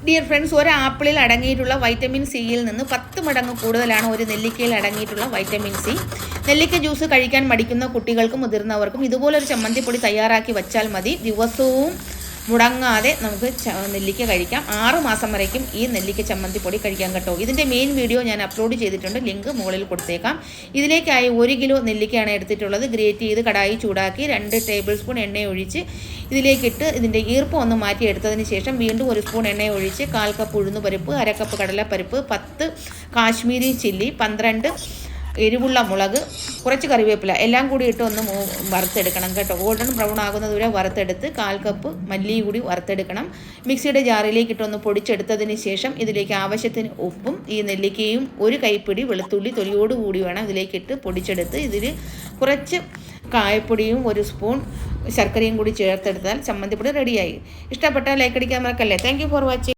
Dear friends, ഒരു ആപ്പിളിൽ അടങ്ങിയിട്ടുള്ള vitamin സിയിൽ നിന്ന് 10 മടങ്ങ് കൂടുതലാണ് ഒരു നെല്ലിക്കയിൽ അടങ്ങിയിട്ടുള്ള വൈറ്റമിൻ സി. നെല്ലിക്ക ജ്യൂസ് കഴിക്കാൻ മടിക്കുന്ന കുട്ടികൾക്കും മുതിർന്നവർക്കും ഇതുപോലൊരു ചമ്മന്തിപ്പൊടി തയ്യാറാക്കി വച്ചാൽ മതി. ദിവസവും മുടങ്ങാതെ നമുക്ക് നെല്ലിക്ക കഴിക്കാം. 6 മാസം വരയ്ക്കും ഈ നെല്ലിക്ക ചമ്മന്തിപ്പൊടി കഴിക്കാം കേട്ടോ. ഇതിൻ്റെ മെയിൻ വീഡിയോ ഞാൻ അപ്ലോഡ് ചെയ്തിട്ടുണ്ട്, ലിങ്ക് മുകളിൽ കൊടുത്തേക്കാം. ഇതിലേക്കായി 1 കിലോ നെല്ലിക്കയാണ് എടുത്തിട്ടുള്ളത്. ഗ്രേറ്റ് ചെയ്ത് കടായി ചൂടാക്കി 2 ടേബിൾ സ്പൂൺ എണ്ണ ഒഴിച്ച് ഇതിലേക്കിട്ട് ഇതിൻ്റെ ഈർപ്പം ഒന്ന് മാറ്റിയെടുത്തതിന് ശേഷം വീണ്ടും 1 സ്പൂൺ എണ്ണ ഒഴിച്ച് 1/4 കപ്പ് ഉഴുന്നുപരിപ്പ്, 1/2 കപ്പ് കടലപ്പരിപ്പ്, 10 കാശ്മീരി ചില്ലി, 12 എരിവുള്ള മുളക്, കുറച്ച് കറിവേപ്പില എല്ലാം കൂടി ഇട്ട് ഒന്ന് വറുത്തെടുക്കണം കേട്ടോ. ഗോൾഡൻ ബ്രൗൺ ആകുന്നത് വരെ വറുത്തെടുത്ത് 1/4 കപ്പ് മല്ലിയും കൂടി വറുത്തെടുക്കണം. മിക്സിയുടെ ജാറിലേക്ക് ഇട്ടൊന്ന് പൊടിച്ചെടുത്തതിന് ശേഷം ഇതിലേക്ക് ആവശ്യത്തിന് ഉപ്പും ഈ നെല്ലിക്കയും 1 കൈപ്പിടി വെളുത്തുള്ളി തൊലിയോടുകൂടി വേണം ഇതിലേക്കിട്ട് പൊടിച്ചെടുത്ത് ഇതിൽ കുറച്ച് കായപ്പൊടിയും 1 സ്പൂൺ ശർക്കരയും കൂടി ചേർത്തെടുത്താൽ ചമ്മന്തിപ്പൊടി റെഡിയായി. ഇഷ്ടപ്പെട്ടാൽ ലൈക്ക് അടിക്കാൻ മറക്കല്ലേ. Thank you for watching.